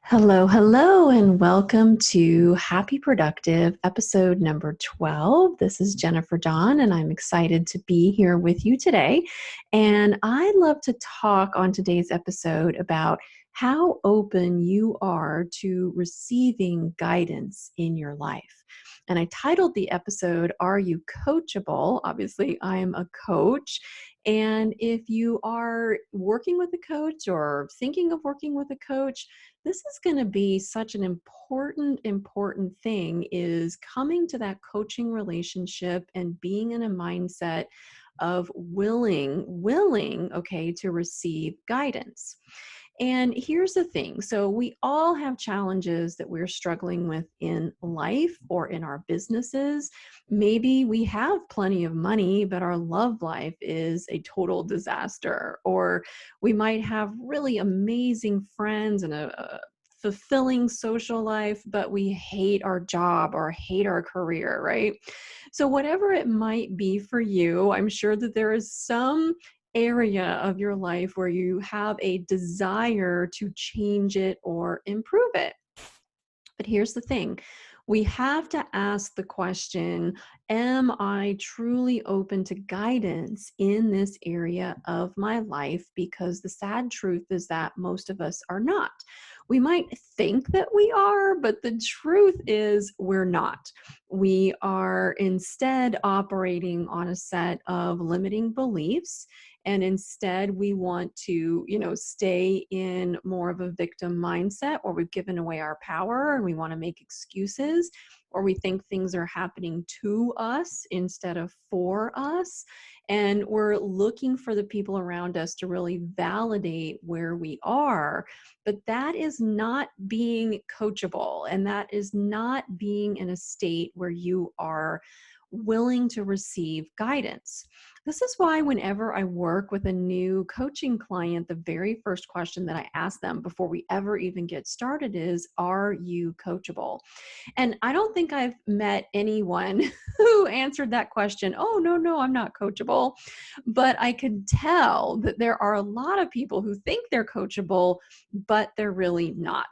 Hello, hello, and welcome to Happy Productive episode number 12. This is Jennifer Dawn, and I'm excited to be here with you today. And I'd love to talk on today's episode about how open you are to receiving guidance in your life. And I titled the episode, Are You Coachable? Obviously, I'm a coach. And if you are working with a coach or thinking of working with a coach, this is going to be such an important thing, is coming to that coaching relationship and being in a mindset of willing, okay, to receive guidance. And here's the thing. So we all have challenges that we're struggling with in life or in our businesses. Maybe we have plenty of money, but our love life is a total disaster. Or we might have really amazing friends and a fulfilling social life, but we hate our job or hate our career, right? So whatever it might be for you, I'm sure that there is some area of your life where you have a desire to change it or improve it. But here's the thing. We have to ask the question, am I truly open to guidance in this area of my life? Because the sad truth is that most of us are not. We might think that we are, but the truth is we're not. We are instead operating on a set of limiting beliefs. And instead, we want to, stay in more of a victim mindset where we've given away our power and we want to make excuses, or we think things are happening to us instead of for us. And we're looking for the people around us to really validate where we are. But that is not being coachable, and that is not being in a state where you are willing to receive guidance. This is why whenever I work with a new coaching client, the very first question that I ask them before we ever even get started is, are you coachable? And I don't think I've met anyone who answered that question, oh, no, I'm not coachable. But I can tell that there are a lot of people who think they're coachable, but they're really not.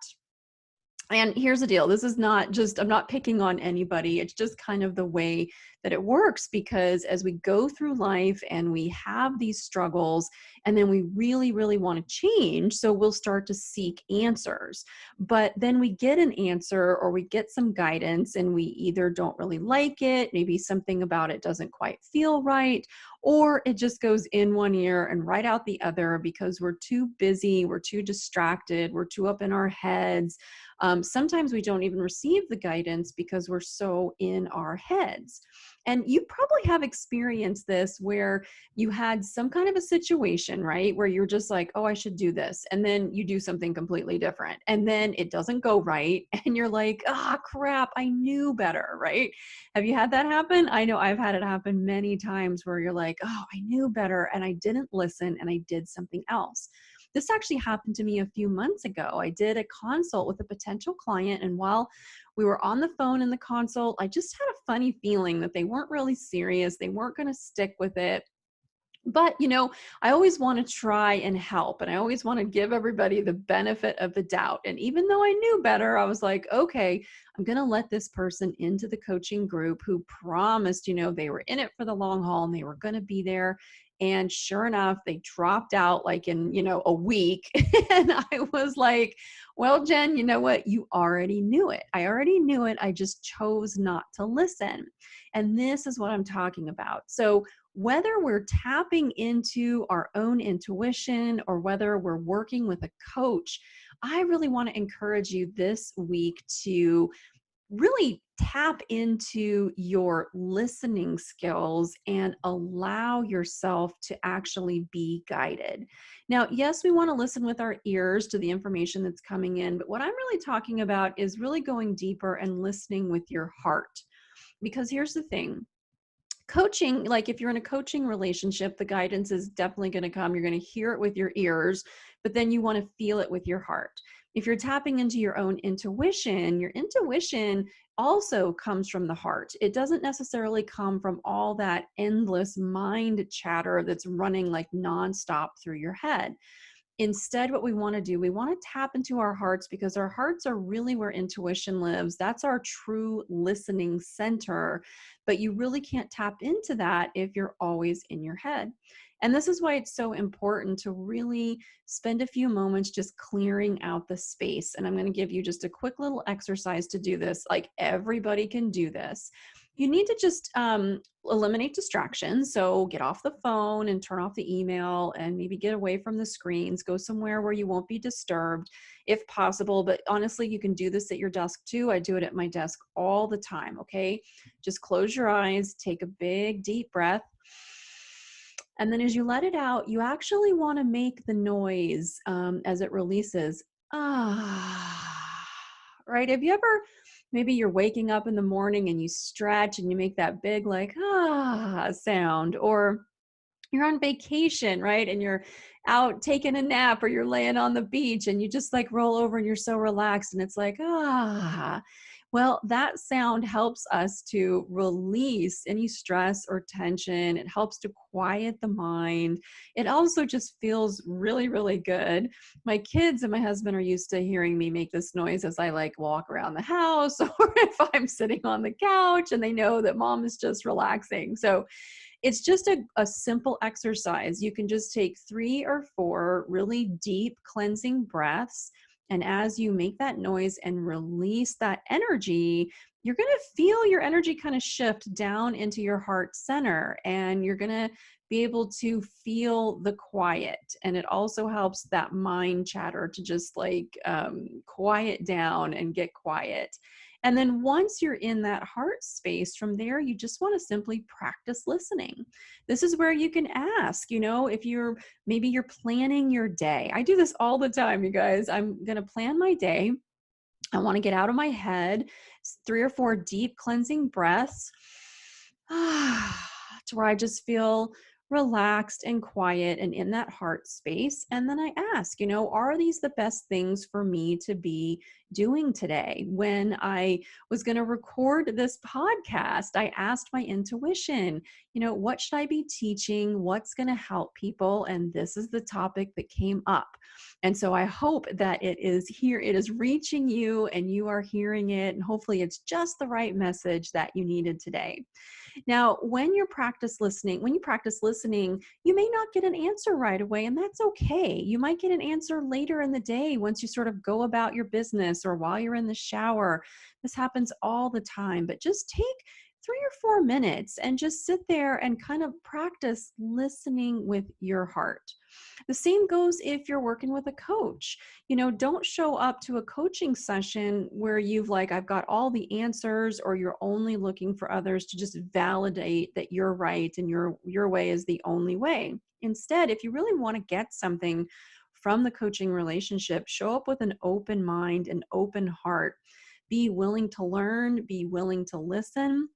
And here's the deal. This is not just, I'm not picking on anybody. It's just kind of the way that it works, because as we go through life and we have these struggles, and then we really want to change, so we'll start to seek answers. But then we get an answer or we get some guidance and we either don't really like it, maybe something about it doesn't quite feel right, or it just goes in one ear and right out the other because we're too busy, we're too distracted, we're too up in our heads. Sometimes we don't even receive the guidance because we're so in our heads. And you probably have experienced this where you had some kind of a situation, right? Where you're just like, oh, I should do this. And then you do something completely different. And then it doesn't go right. And you're like, ah, crap, I knew better, right? Have you had that happen? I know I've had it happen many times where you're like, oh, I knew better and I didn't listen and I did something else. This actually happened to me a few months ago. I did a consult with a potential client, and while we were on the phone in the consult, I just had a funny feeling that they weren't really serious. They weren't going to stick with it. But, I always want to try and help, and I always want to give everybody the benefit of the doubt. And even though I knew better, I was like, okay, I'm going to let this person into the coaching group who promised, they were in it for the long haul and they were going to be there. And sure enough, they dropped out like in, a week. And I was like, well, Jen, you know what? You already knew it. I already knew it. I just chose not to listen. And this is what I'm talking about. So whether we're tapping into our own intuition or whether we're working with a coach, I really want to encourage you this week to really tap into your listening skills and allow yourself to actually be guided. Now, yes, we want to listen with our ears to the information that's coming in, but what I'm really talking about is really going deeper and listening with your heart. Because here's the thing. Coaching, like if you're in a coaching relationship, the guidance is definitely going to come. You're going to hear it with your ears, but then you want to feel it with your heart. If you're tapping into your own intuition, your intuition also comes from the heart. It doesn't necessarily come from all that endless mind chatter that's running like nonstop through your head. Instead, what we want to do, we want to tap into our hearts, because our hearts are really where intuition lives. That's our true listening center. But you really can't tap into that if you're always in your head. And this is why it's so important to really spend a few moments just clearing out the space. And I'm going to give you just a quick little exercise to do this. Like, everybody can do this. You need to just eliminate distractions. So get off the phone and turn off the email, and maybe get away from the screens. Go somewhere where you won't be disturbed if possible. But honestly, you can do this at your desk too. I do it at my desk all the time. Okay. Just close your eyes, take a big deep breath. And then as you let it out, you actually want to make the noise as it releases. Ah, right? Have you ever, maybe you're waking up in the morning and you stretch and you make that big, like, sound, or you're on vacation, right? And you're out taking a nap, or you're laying on the beach and you just like roll over and you're so relaxed and it's like, well, that sound helps us to release any stress or tension. It helps to quiet the mind. It also just feels really, really good. My kids and my husband are used to hearing me make this noise as I like walk around the house, or if I'm sitting on the couch, and they know that mom is just relaxing. So it's just a simple exercise. You can just take 3 or 4 really deep cleansing breaths. And as you make that noise and release that energy, you're going to feel your energy kind of shift down into your heart center, and you're going to be able to feel the quiet. And it also helps that mind chatter to just like quiet down and get quiet. And then once you're in that heart space, from there, you just want to simply practice listening. This is where you can ask, if maybe you're planning your day. I do this all the time, you guys. I'm going to plan my day. I want to get out of my head, 3 or 4 deep cleansing breaths, to where I just feel relaxed and quiet and in that heart space. And then I ask, are these the best things for me to be doing today? When I was going to record this podcast, I asked my intuition, what should I be teaching? What's going to help people? And this is the topic that came up. And so I hope that it is here, it is reaching you and you are hearing it. And hopefully it's just the right message that you needed today. Now, when you practice listening, you may not get an answer right away, and that's okay. You might get an answer later in the day once you sort of go about your business, or while you're in the shower. This happens all the time, but just take 3 or 4 minutes and just sit there and kind of practice listening with your heart. The same goes if you're working with a coach. Don't show up to a coaching session where I've got all the answers, or you're only looking for others to just validate that you're right and your way is the only way. Instead, if you really want to get something from the coaching relationship, show up with an open mind and open heart. Be willing to learn, be willing to listen,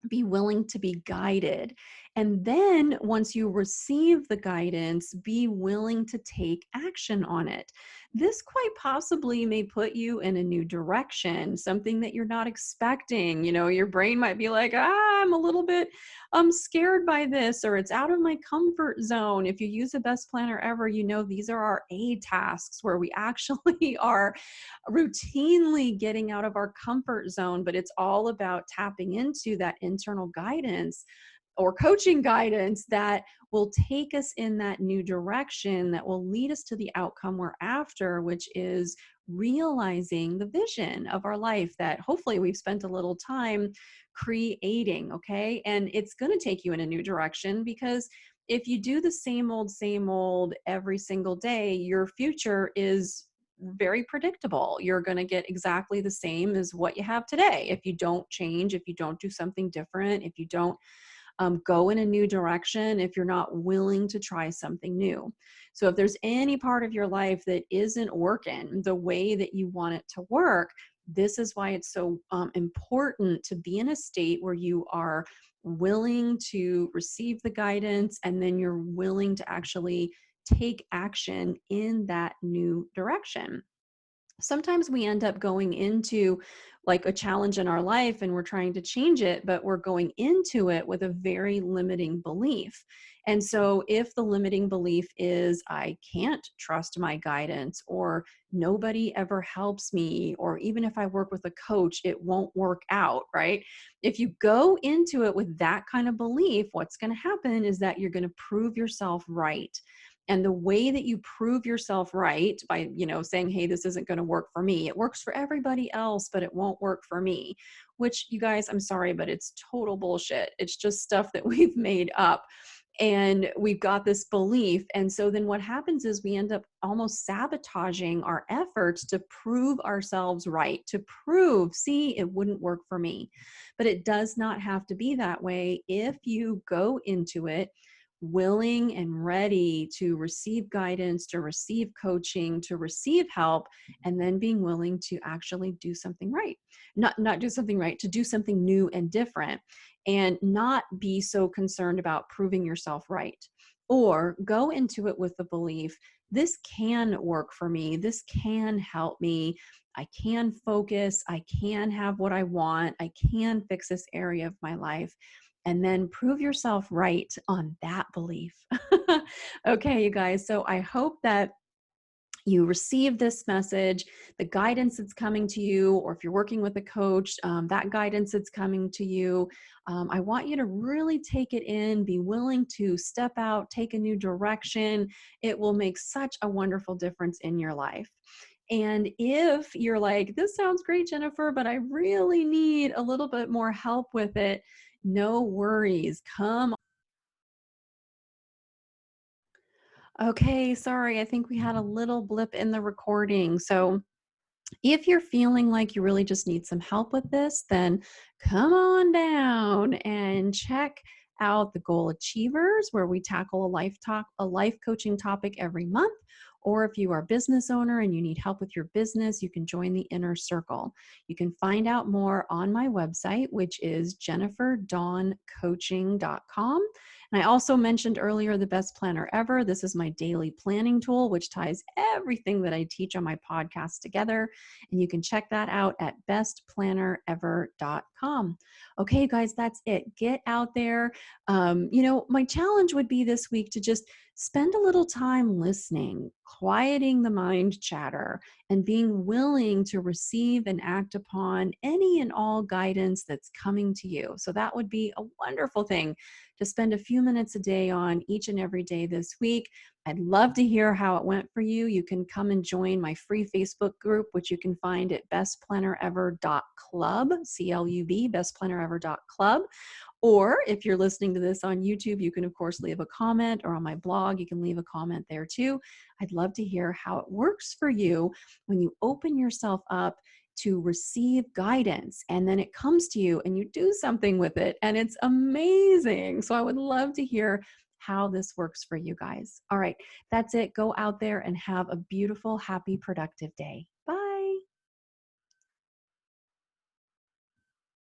be willing to be guided. And then once you receive the guidance, be willing to take action on it. This quite possibly may put you in a new direction, something that you're not expecting. Your brain might be like, I'm a little bit scared by this, or it's out of my comfort zone. If you use the best planner ever, these are our A tasks, where we actually are routinely getting out of our comfort zone, but it's all about tapping into that internal guidance or coaching guidance that will take us in that new direction, that will lead us to the outcome we're after, which is realizing the vision of our life that hopefully we've spent a little time creating. Okay. And it's going to take you in a new direction, because if you do the same old every single day, your future is very predictable. You're going to get exactly the same as what you have today. If you don't change, if you don't do something different, if you don't go in a new direction, if you're not willing to try something new. So if there's any part of your life that isn't working the way that you want it to work, this is why it's so important to be in a state where you are willing to receive the guidance, and then you're willing to actually take action in that new direction. Sometimes we end up going into like a challenge in our life and we're trying to change it, but we're going into it with a very limiting belief. And so if the limiting belief is I can't trust my guidance, or nobody ever helps me, or even if I work with a coach, it won't work out, right? If you go into it with that kind of belief, what's going to happen is that you're going to prove yourself right. And the way that you prove yourself right by, saying, hey, this isn't going to work for me. It works for everybody else, but it won't work for me, which, you guys, I'm sorry, but it's total bullshit. It's just stuff that we've made up. And we've got this belief. And so then what happens is we end up almost sabotaging our efforts to prove ourselves right, to prove, see, it wouldn't work for me. But it does not have to be that way if you go into it willing and ready to receive guidance, to receive coaching, to receive help, and then being willing to actually do something right. Not do something right, to do something new and different, and not be so concerned about proving yourself right. Or go into it with the belief, this can work for me, this can help me, I can focus, I can have what I want, I can fix this area of my life, and then prove yourself right on that belief. Okay, you guys. So I hope that you receive this message, the guidance that's coming to you, or if you're working with a coach, that guidance that's coming to you. I want you to really take it in, be willing to step out, take a new direction. It will make such a wonderful difference in your life. And if you're like, this sounds great, Jennifer, but I really need a little bit more help with it, no worries. Come. Okay, sorry. I think we had a little blip in the recording. So if you're feeling like you really just need some help with this, then come on down and check out the Goal Achievers, where we tackle a life coaching topic every month. Or if you are a business owner and you need help with your business, you can join the Inner Circle. You can find out more on my website, which is jenniferdawncoaching.com. And I also mentioned earlier the Best Planner Ever. This is my daily planning tool, which ties everything that I teach on my podcast together. And you can check that out at bestplannerever.com. Okay, guys, that's it. Get out there. My challenge would be this week to just spend a little time listening, quieting the mind chatter, and being willing to receive and act upon any and all guidance that's coming to you. So that would be a wonderful thing to spend a few minutes a day on each and every day this week. I'd love to hear how it went for you. You can come and join my free Facebook group, which you can find at bestplannerever.club, C-L-U-B, bestplannerever.club. Or if you're listening to this on YouTube, you can, of course, leave a comment, or on my blog, you can leave a comment there too. I'd love to hear how it works for you when you open yourself up to receive guidance, and then it comes to you and you do something with it, and it's amazing. So I would love to hear how this works for you guys. All right, that's it. Go out there and have a beautiful, happy, productive day. Bye.